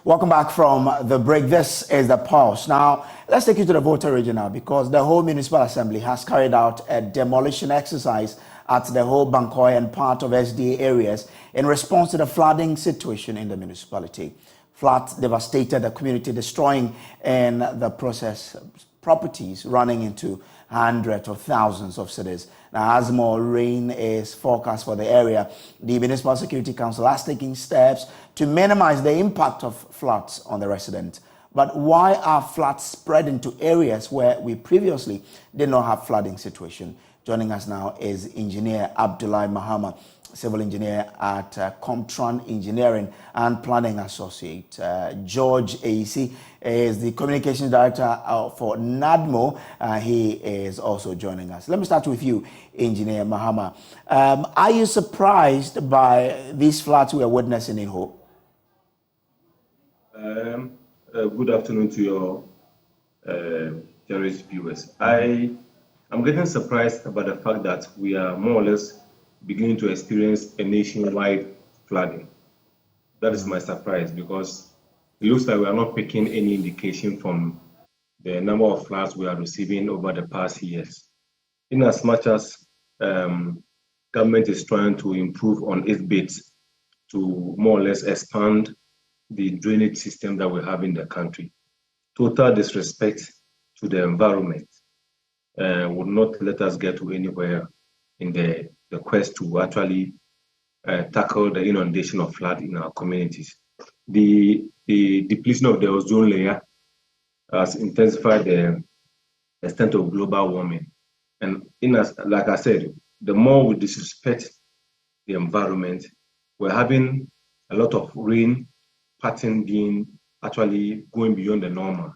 Welcome back from the break. This is the pulse. Now, let's take you to the Volta region now because the whole municipal assembly has carried out a demolition exercise at the whole Bankoy and part of SDA areas in response to the flooding situation in the municipality. Floods devastated the community, destroying in the process properties running into hundreds of thousands of cedis. Now, as more rain is forecast for the area, the Municipal Security Council has taken steps to minimize the impact of floods on the residents. But why are floods spreading to areas where we previously did not have flooding situation? Joining us now is Engineer Abdullahi Mahama, civil engineer at Comtran Engineering and Planning Associate. George AC is the communications director for NADMO. He is also joining us. Let me start with you, Engineer Mahama. Are you surprised by these floods we are witnessing in Ho? Good afternoon to your cherished viewers. I'm getting surprised about the fact that we are more or less beginning to experience a nationwide flooding. That is my surprise because it looks like we are not picking any indication from the number of floods we are receiving over the past years. In as much as government is trying to improve on its bits to more or less expand the drainage system that we have in the country, total disrespect to the environment would not let us get to anywhere in the quest to actually tackle the inundation of flood in our communities. The depletion of the ozone layer has intensified the extent of global warming. And like I said, the more we disrespect the environment, we're having a lot of rain pattern being actually going beyond the normal.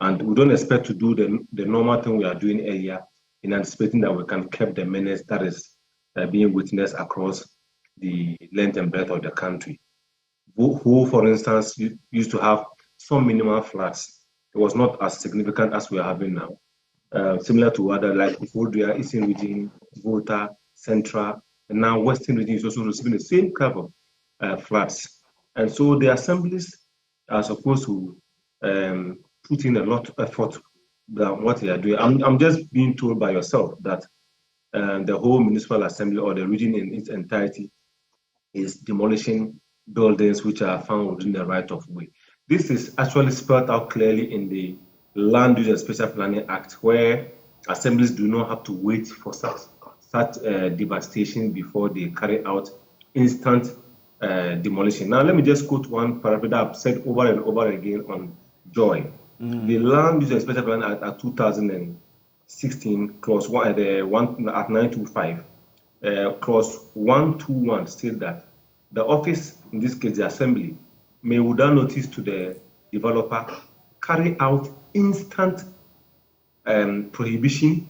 And we don't expect to do the normal thing we are doing earlier in anticipating that we can curb the menace that is being witnessed across the length and breadth of the country. Who, for instance, used to have some minimal floods. It was not as significant as we are having now. Similar to other like Volta, Eastern region, Volta, Central, and now Western region is also receiving the same kind of floods. And so the assemblies are supposed to put in a lot of effort than what they are doing. I'm just being told by yourself that the whole municipal assembly or the region in its entirety is demolishing buildings which are found within the right of way. This is actually spelled out clearly in the Land Use and Special Planning Act, where assemblies do not have to wait for such devastation before they carry out instant demolition. Now, let me just quote one paragraph that I've said over and over again on Joy. The Land Use and Special Planning Act 2016, clause 1 at 925, clause 121 states that the office, in this case the assembly, may without notice to the developer carry out instant prohibition,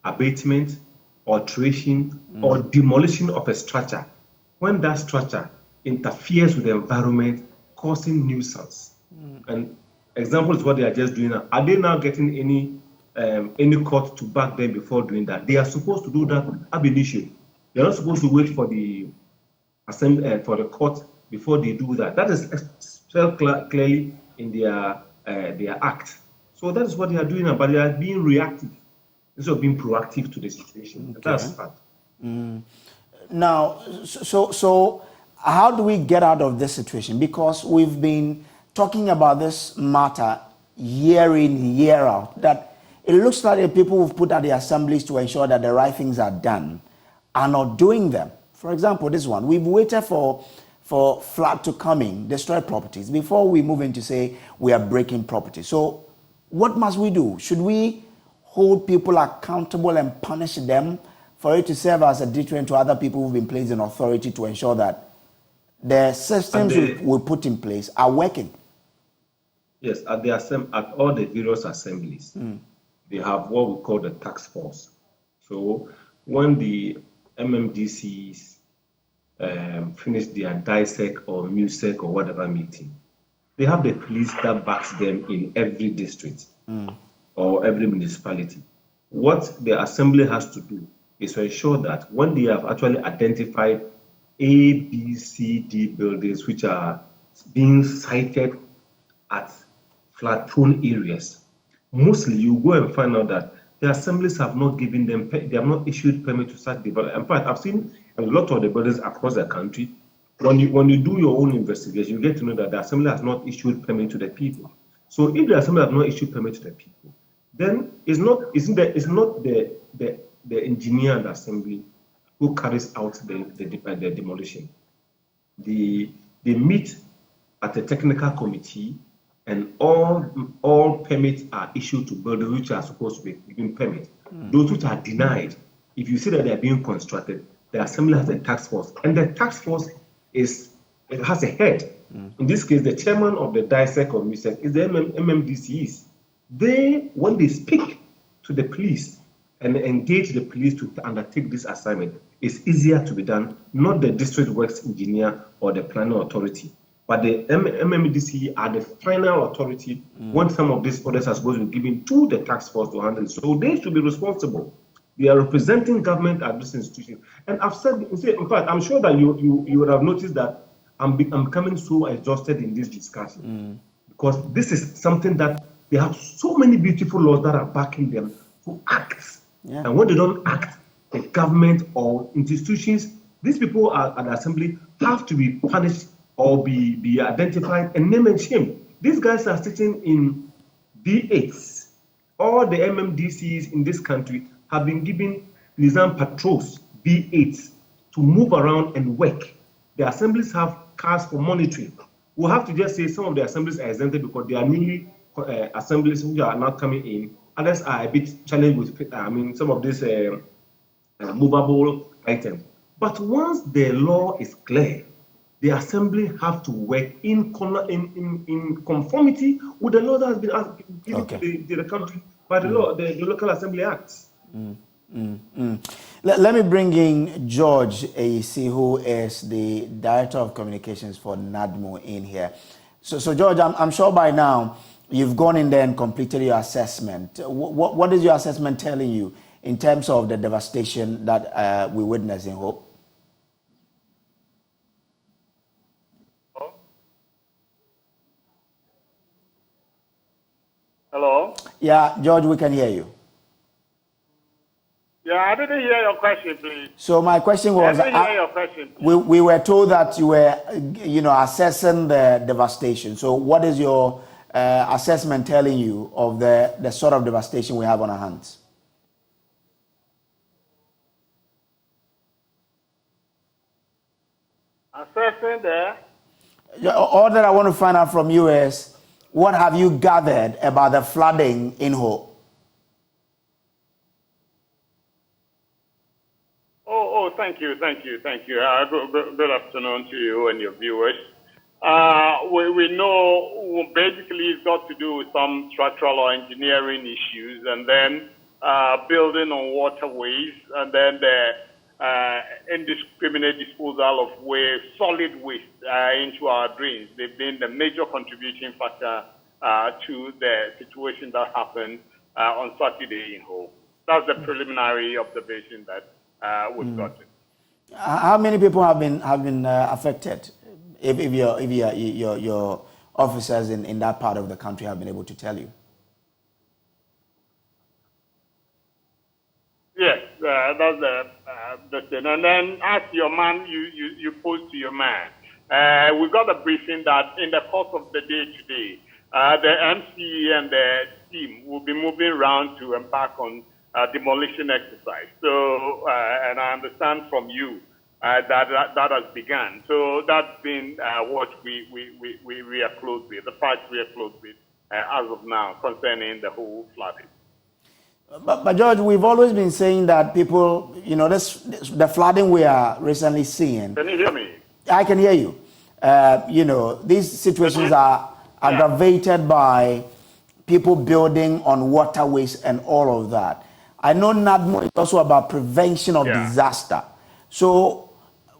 abatement, alteration, or demolition of a structure when that structure interferes with the environment, causing nuisance. And example is what they are just doing now. Are they now getting any court to back them before doing that? They are supposed to do that ab initio. They are not supposed to wait for the assembly for the court before they do that. That is spelled clearly in their act. So that is what they are doing now, but they are being reactive instead of being proactive to the situation. Okay. That's fact. Now, so how do we get out of this situation? Because we've been talking about this matter year in, year out, that it looks like the people who've put out the assemblies to ensure that the right things are done are not doing them. For example, this one, we've waited for flood to come in, destroy properties, before we move in to say we are breaking property. So what must we do? Should we hold people accountable and punish them for it to serve as a deterrent to other people who've been placed in authority to ensure that the systems we put in place are working? Yes, at all the various assemblies, they have what we call the task force. So when the MMDCs finish their DISEC or MUSEC or whatever meeting, they have the police that backs them in every district or every municipality. What the assembly has to do is to ensure that when they have actually identified A, B, C, D buildings which are being sited at flood-prone areas. Mostly, you go and find out that the assemblies have not given them, they have not issued permit to start development. In fact, I've seen a lot of the buildings across the country. When you do your own investigation, you get to know that the assembly has not issued permit to the people. So if the assembly has not issued permit to the people, then it's not the engineer and the assembly who carries out the demolition. They meet at a technical committee, and all permits are issued to buildings which are supposed to be given permit. Those which are denied, if you see that they are being constructed, the assembly has a task force, and the task force has a head. In this case, the chairman of the DISEC or MISEC is the MMDCs. When they speak to the police and engage the police to undertake this assignment, it's easier to be done, not the district works engineer or the planning authority. But the MMDC are the final authority when some of these orders are supposed to be given to the task force to handle. So they should be responsible. They are representing government at this institution. And I've said, in fact, I'm sure that you would have noticed that I'm becoming so exhausted in this discussion because this is something that they have so many beautiful laws that are backing them to act. Yeah. And when they don't act, the government or institutions, these people at the assembly have to be punished or be identified and named and shamed. These guys are sitting in B8s. All the MMDCs in this country have been given Nizam patrols, B8s, to move around and work. The assemblies have cars for monitoring. We'll have to just say some of the assemblies are exempted because they are newly assemblies which are not coming in. Others are a bit challenged with, some of these movable items. But once the law is clear, the assembly have to work in conformity with the law that has been given to the country by the law, the local assembly acts. Let me bring in George AEC, who is the Director of Communications for NADMO in here. So George, I'm sure by now you've gone in there and completed your assessment. What is your assessment telling you in terms of the devastation that we witness in Hope? Hello? Yeah, George, we can hear you. Yeah, I didn't hear your question, please. So my question was, I didn't hear your question. We were told that you were, assessing the devastation. So what is your assessment telling you of the sort of devastation we have on our hands? Assessing all that I want to find out from you is, what have you gathered about the flooding in Hope? Thank you. Good afternoon to you and your viewers. We know basically it's got to do with some structural or engineering issues, and then building on waterways, and then the indiscriminate disposal of waste, solid waste into our drains. They've been the major contributing factor to the situation that happened on Saturday in Hope. That's the preliminary observation that we've gotten. How many people have been affected? If your officers in that part of the country have been able to tell you? Yes, that's the thing. And then as your man, you posed to your man. We got a briefing that in the course of the day today, the MCE and the team will be moving around to embark on demolition exercise. So, and I understand from you that has begun. So that's been what we are close with, the fight we are close with as of now concerning the whole flooding. But George, we've always been saying that people, the flooding we are recently seeing. Can you hear me? I can hear you. These situations are aggravated by people building on waterways and all of that. I know NADMO is also about prevention of disaster. So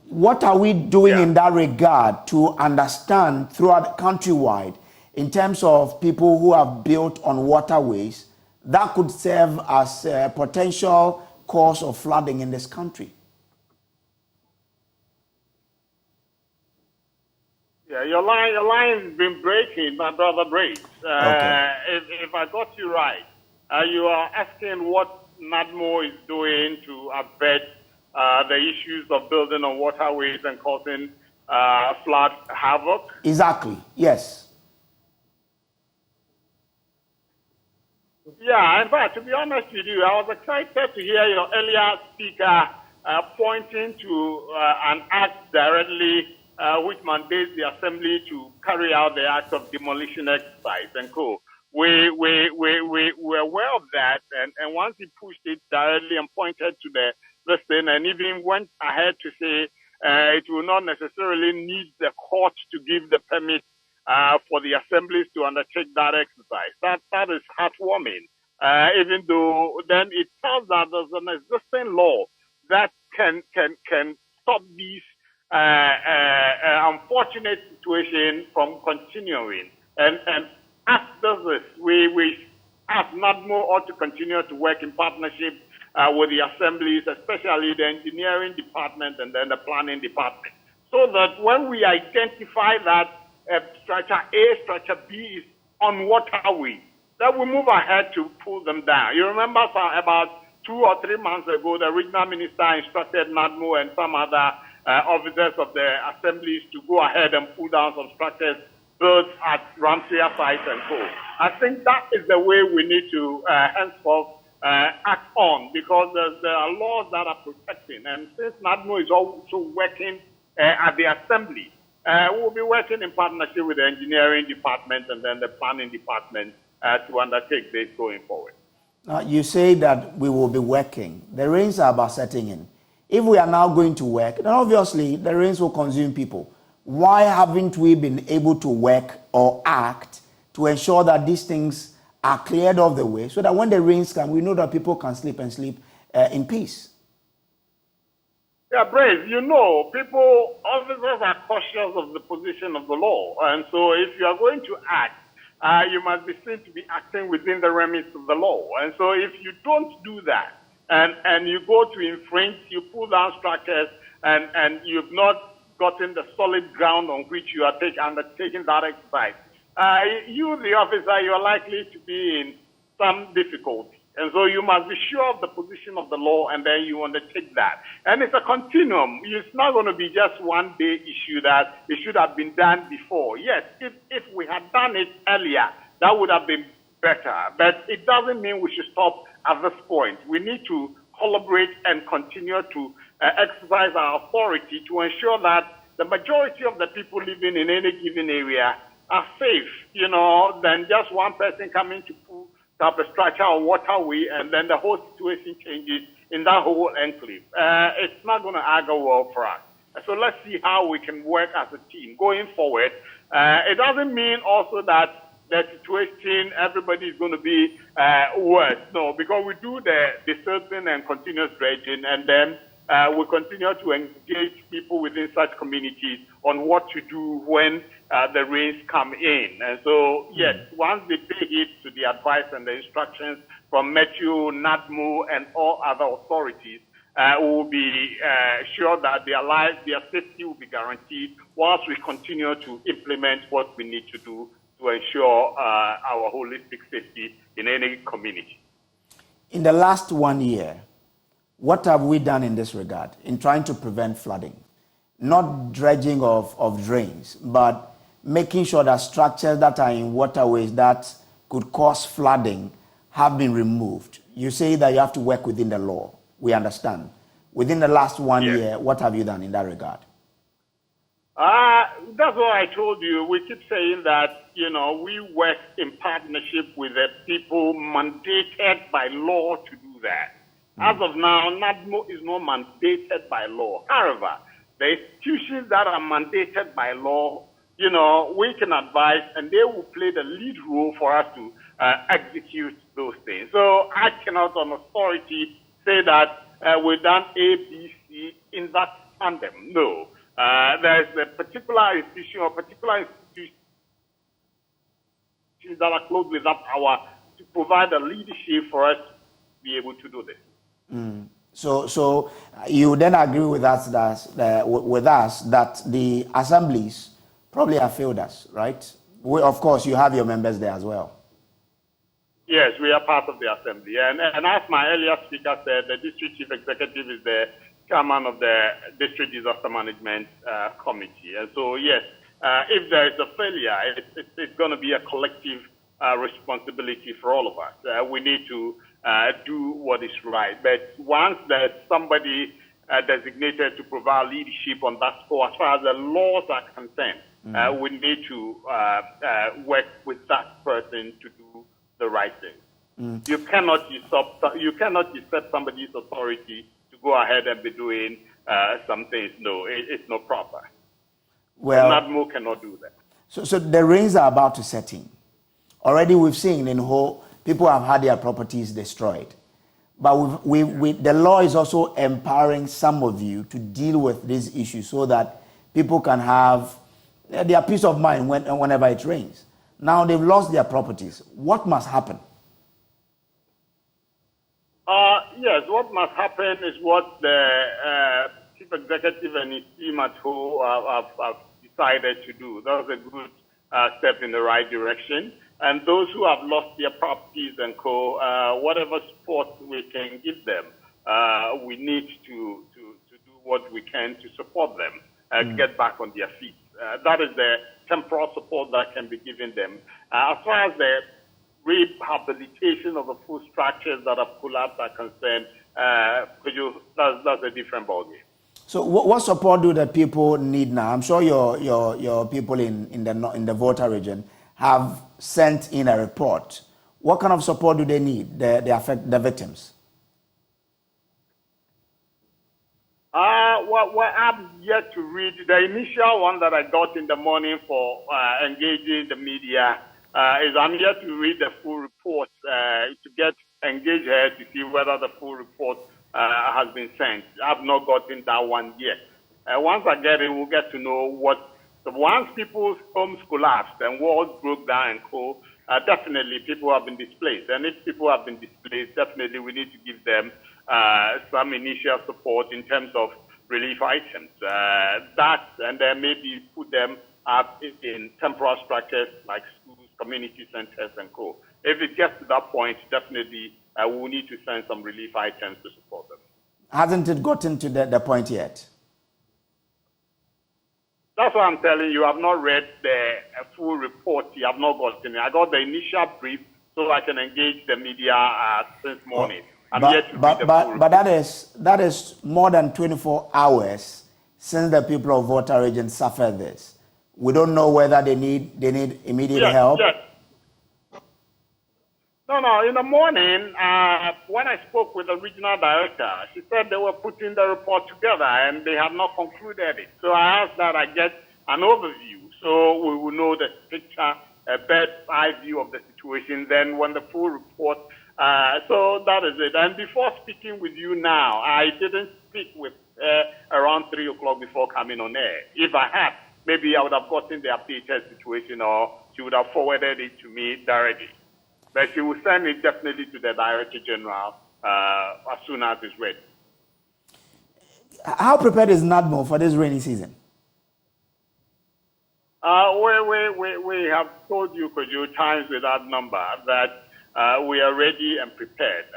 what are we doing in that regard to understand throughout countrywide in terms of people who have built on waterways that could serve as a potential cause of flooding in this country? Yeah, your line's been breaking, my brother breaks. Okay. If I got you right, you are asking what NADMO is doing to abet the issues of building on waterways and causing flood havoc. Exactly. Yes. Yeah, in fact, to be honest with you, I was excited to hear your earlier speaker pointing to an act directly which mandates the assembly to carry out the act of demolition exercise and co. We're aware of that, and once he pushed it directly and pointed to the thing, and even went ahead to say it will not necessarily need the court to give the permit for the assemblies to undertake that exercise. That is heartwarming. Even though then it tells that there's an existing law that can stop these unfortunate situation from continuing. And as does this, we as NADMO ought to continue to work in partnership with the assemblies, especially the engineering department and then the planning department, so that when we identify that structure A, structure B is on waterway, that we move ahead to pull them down. You remember about 2 or 3 months ago, the regional minister instructed NADMO and some other officers of the assemblies to go ahead and pull down some structures built at Ramsey sites and so. I think that is the way we need to henceforth act on, because there are laws that are protecting. And since NADMO is also working at the assembly, we'll be working in partnership with the engineering department and then the planning department to undertake this going forward. You say that we will be working. The rains are about setting in. If we are now going to work, then obviously the rains will consume people. Why haven't we been able to work or act to ensure that these things are cleared off the way so that when the rains come, we know that people can sleep in peace? Yeah, Brave, you know, officers are cautious of the position of the law. And so if you are going to act, you must be seen to be acting within the remit of the law. And so if you don't do that, and you go to infringe, you pull down structures, and you've not gotten the solid ground on which you are undertaking that exercise, you, the officer, you are likely to be in some difficulty. And so you must be sure of the position of the law, and then you undertake that. And it's a continuum. It's not going to be just one day issue that it should have been done before. Yes, if we had done it earlier, that would have been better. But it doesn't mean we should stop at this point. We need to collaborate and continue to exercise our authority to ensure that the majority of the people living in any given area are safe, than just one person coming to pull up a structure or waterway, and then the whole situation changes in that whole enclave. It's not going to argue well for us. So let's see how we can work as a team going forward. It doesn't mean also that the situation, everybody is going to be worse. No, because we do the deserting and continuous dredging, and then we continue to engage people within such communities on what to do when the rains come in. And so, yes, once they pay heed to the advice and the instructions from Meteo, NADMO, and all other authorities, we will be sure that their lives, their safety will be guaranteed whilst we continue to implement what we need to do to ensure our holistic safety in any community. In the last 1 year, what have we done in this regard in trying to prevent flooding? Not dredging of drains, but making sure that structures that are in waterways that could cause flooding have been removed. You say that you have to work within the law. We understand. Within the last 1 year, what have you done in that regard? That's what I told you. We keep saying that, we work in partnership with the people mandated by law to do that. As of now, NADMO is not mandated by law. However, the institutions that are mandated by law, we can advise, and they will play the lead role for us to execute those things. So I cannot, on authority, say that we've done A, B, C in that tandem. No. There's a particular institution or particular institutions that are close with that power to provide the leadership for us to be able to do this. So you then agree with us that the assemblies probably have failed us, right? Of course, you have your members there as well. Yes, we are part of the assembly. And as my earlier speaker said, the district chief executive is the chairman of the district disaster management committee. And so, yes, if there is a failure, it's going to be a collective responsibility for all of us. We need to do what is right. But once there's somebody designated to provide leadership on that score, as far as the laws are concerned, we need to work with that person to do the right thing. You cannot usurp somebody's authority to go ahead and be doing some things. No, it's not proper. Well, NADMO cannot do that. So the rains are about to set in. Already we've seen in Ho, people have had their properties destroyed. But the law is also empowering some of you to deal with these issues so that people can have their peace of mind whenever it rains. Now they've lost their properties. What must happen? Yes, what must happen is what the chief executive and his team at Ho have decided to do. That's a good step in the right direction. And those who have lost their properties and whatever support we can give them, we need to do what we can to support them and get back on their feet. That is the temporal support that can be given them. As far as the rehabilitation of the food structures that have collapsed are concerned, that's a different ballgame. So what support do the people need now? I'm sure your people in the Volta region have sent in a report. What kind of support do they need, the victims? Well, I'm yet to read. The initial one that I got in the morning for engaging the media is I'm yet to read the full report to get engaged here to see whether the full report has been sent. I've not gotten that one yet. Once I get it, we'll get to know what. So once people's homes collapsed and walls broke down and definitely people have been displaced. And if people have been displaced, definitely we need to give them some initial support in terms of relief items. And then maybe put them up in temporary structures like schools, community centers, and co. If it gets to that point, definitely we'll need to send some relief items to support them. Hasn't it gotten to the point yet? That's what I'm telling you. I've not read the full report. You have not gotten it. I got the initial brief so I can engage the media since morning. But that is more than 24 hours since the people of Volta region suffered this. We don't know whether they need immediate help. Yes. No. In the morning, when I spoke with the regional director, she said they were putting the report together and they have not concluded it. So I asked that I get an overview so we will know the picture, a bird's eye view of the situation. Then when the full report, so that is it. And before speaking with you now, I didn't speak with around 3 o'clock before coming on air. If I had, maybe I would have gotten the updated situation or she would have forwarded it to me directly. But she will send it definitely to the Director General as soon as it's ready. How prepared is NADMO for this rainy season? We have told you, times without number, that we are ready and prepared.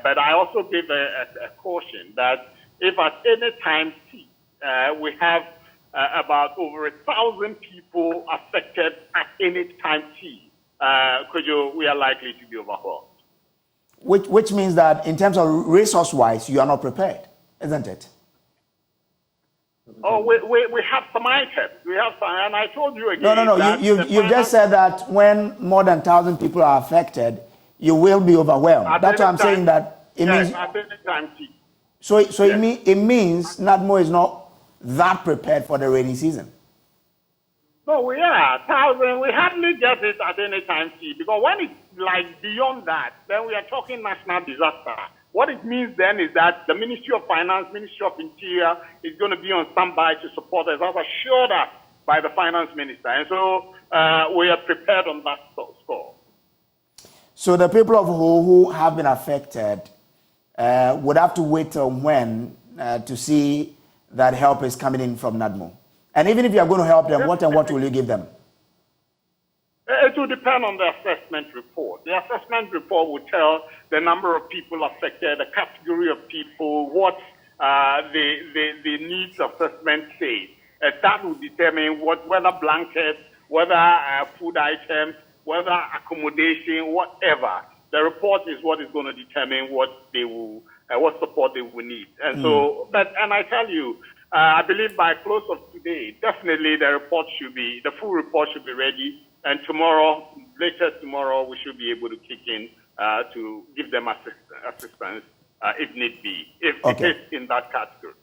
But I also give a caution that if at any time we have about over 1,000 people affected at any time we are likely to be overwhelmed. Which means that in terms of resource-wise, you are not prepared, isn't it? Oh, we have some items. We have some, and I told you again. No. You've just said that when more than 1,000 people are affected, you will be overwhelmed. That's why I'm saying that it means. At any time, So it means NADMO is not that prepared for the rainy season. No, we are 1,000. We hardly get it at any time, because when it's like beyond that, then we are talking national disaster. What it means then is that the Ministry of Finance, Ministry of Interior is going to be on standby to support us, as assured us by the Finance Minister. And so we are prepared on that score. So the people of Ho who have been affected would have to wait till when to see that help is coming in from NADMO. And even if you are going to help them, what and what will you give them? It will depend on the assessment report. The assessment report will tell the number of people affected, the category of people, what the needs assessment says. That will determine whether blankets, whether food items, whether accommodation, whatever. The report is what is going to determine what they will, what support they will need. And so, and I tell you, I believe by close of today, definitely the full report should be ready. And tomorrow, later tomorrow, we should be able to kick in to give them assistance if need be, if it is in that category.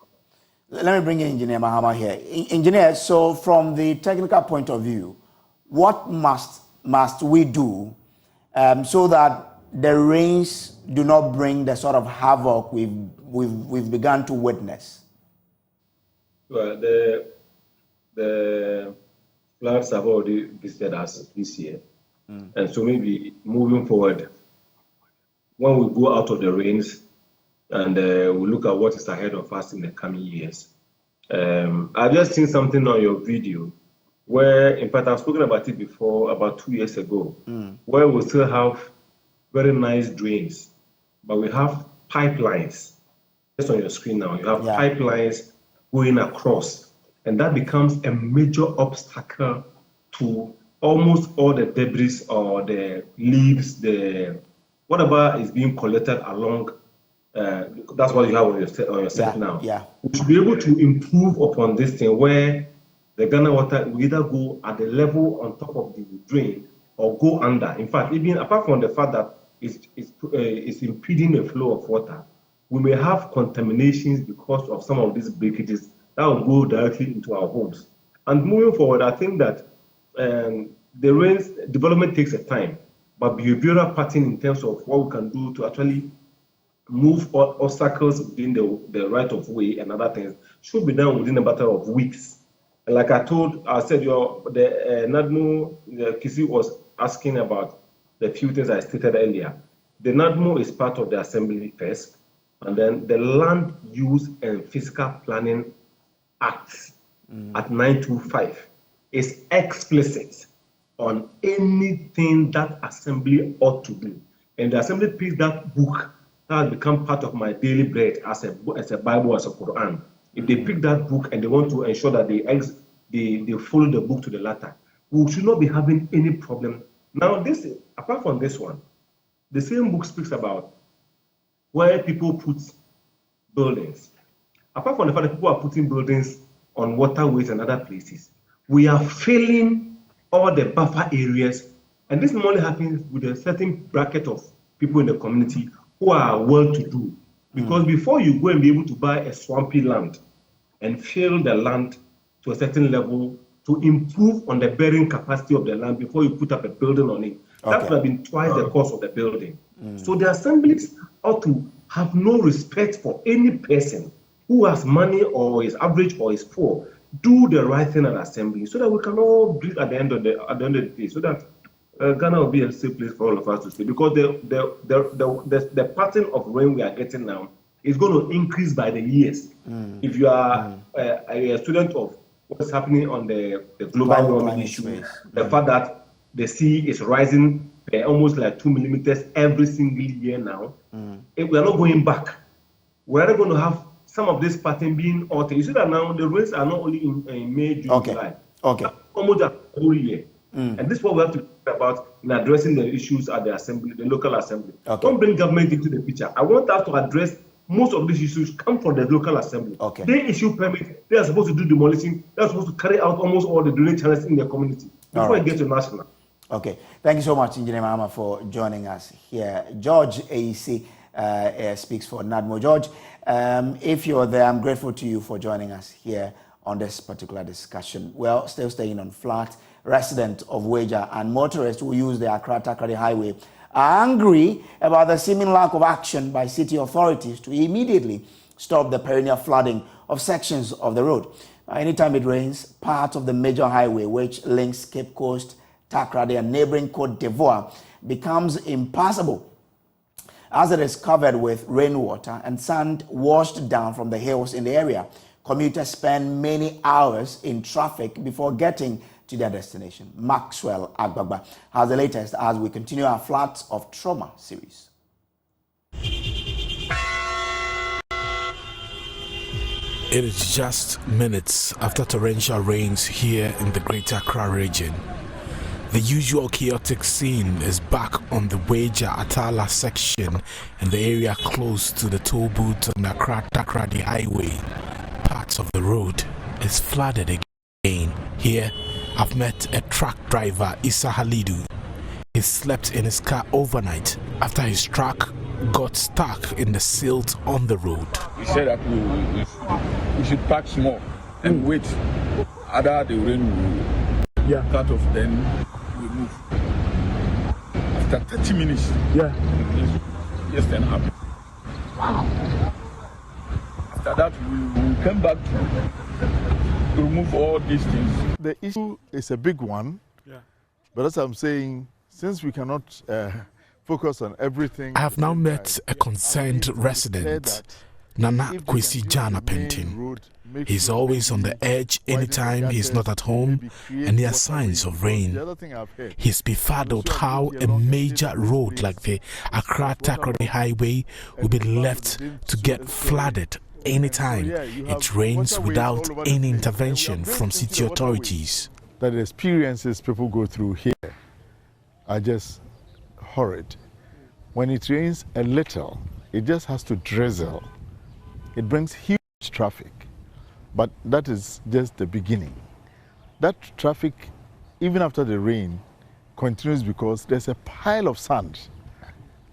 Let me bring in Engineer Mahama here. Engineer, so from the technical point of view, what must we do so that the rains do not bring the sort of havoc we've begun to witness? Well, the floods have already visited us this year. And so maybe moving forward, when we go out of the rains and we look at what is ahead of us in the coming years. I've just seen something on your video where, in fact, I've spoken about it before, about 2 years ago, where we still have very nice drains, but we have pipelines. Just on your screen now, you have pipelines going across, and that becomes a major obstacle to almost all the debris or the leaves, whatever is being collected along. That's what you have on your set now. Yeah. We should be able to improve upon this thing where the Ghana water will either go at the level on top of the drain or go under. In fact, even apart from the fact that it's impeding the flow of water, we may have contaminations because of some of these breakages that will go directly into our homes. And moving forward, I think that the rains development takes a time, but behavioral pattern in terms of what we can do to actually move obstacles within the right of way and other things should be done within a matter of weeks. And like I said, NADMO, Kisi was asking about the few things I stated earlier. The NADMO is part of the Assembly first, and then the Land Use and Physical Planning Act at 925 is explicit on anything that Assembly ought to do. And the Assembly picks that book that has become part of my daily bread as a Bible, as a Quran. If they pick that book and they want to ensure that they follow the book to the letter, we should not be having any problem. Now, apart from this one, the same book speaks about where people put buildings. Apart from the fact that people are putting buildings on waterways and other places, we are filling all the buffer areas. And this normally happens with a certain bracket of people in the community who are well-to-do. Because before you go and be able to buy a swampy land and fill the land to a certain level to improve on the bearing capacity of the land before you put up a building on it, that would have been twice the cost of the building. So the assemblies ought to have no respect for any person who has money or is average or is poor. Do the right thing at assembly so that we can all breathe at the end of the day, so that Ghana will be a safe place for all of us to stay. Because the pattern of rain we are getting now is going to increase by the years. If you are a student of what's happening on the global warming issue, the fact that the sea is rising almost like 2 millimeters every single year now, we are not going back. We are not going to have some of this pattern being altered. You see that now the rains are not only in May, June, July. Almost a whole year. And this is what we have to think about in addressing the issues at the assembly, the local assembly. Don't bring government into the picture. I want us to address most of these issues come from the local assembly. They issue permits. They are supposed to do demolition. They are supposed to carry out almost all the drainage channels in the community before it gets to national. Okay. Thank you so much, Engineer Mahama, for joining us here. George AEC speaks for NADMO. George, if you're there, I'm grateful to you for joining us here on this particular discussion. Well, still staying on flat, residents of Weija and motorists who use the Accra-Takoradi Highway are angry about the seeming lack of action by city authorities to immediately stop the perennial flooding of sections of the road. Anytime it rains, part of the major highway which links Cape Coast, Takoradi and neighboring Côte d'Ivoire becomes impassable as it is covered with rainwater and sand washed down from the hills in the area. Commuters spend many hours in traffic before getting to their destination. Maxwell Agbagba has the latest as we continue our Floods of Trauma series. It is just minutes after torrential rains here in the Greater Accra region. The usual chaotic scene is back on the Weija-Atala section in the area close to the toll booth on the Accra-Takoradi Highway. Parts of the road is flooded again. Here, I've met a truck driver, Issa Halidu. He slept in his car overnight after his truck got stuck in the silt on the road. We said that we should pack small and wait. Other the rain will cut off, then we move. After 30 minutes, yes, then happen. Wow. After that, we will come back to remove all these things. The issue is a big one, but as I'm saying, since we cannot focus on everything. I have now met a concerned resident, Nana Kwesi Jana Pentin. He's always on the edge anytime he's not at home and there are signs of rain. He's befuddled how a major road like the Accra-Takoradi Highway will be left to get flooded anytime it rains without any intervention from city authorities. The experiences people go through here are just horrid. When it rains a little, it just has to drizzle. It brings huge traffic, but that is just the beginning. That traffic, even after the rain, continues because there's a pile of sand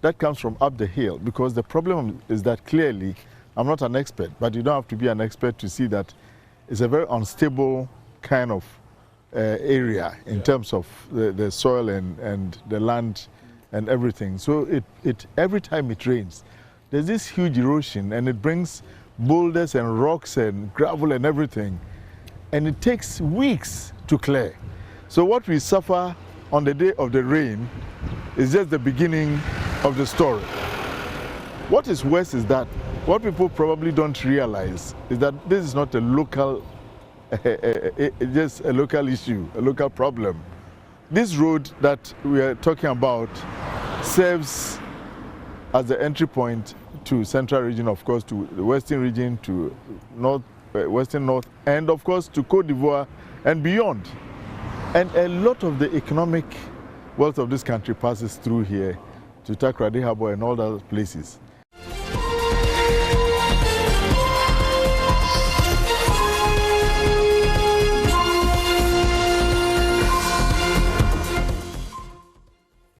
that comes from up the hill, because the problem is that clearly, I'm not an expert, but you don't have to be an expert to see that it's a very unstable kind of area in terms of the soil and the land and everything. So every time it rains, there's this huge erosion, and it brings boulders and rocks and gravel and everything, and it takes weeks to clear. So what we suffer on the day of the rain is just the beginning of the story. What is worse is that what people probably don't realize is that this is not a local, just a local issue, a local problem. This road that we are talking about serves as the entry point to Central Region, of course, to the Western Region, to Western North, and of course to Côte d'Ivoire and beyond. And a lot of the economic wealth of this country passes through here to Takoradi Harbour and all other places.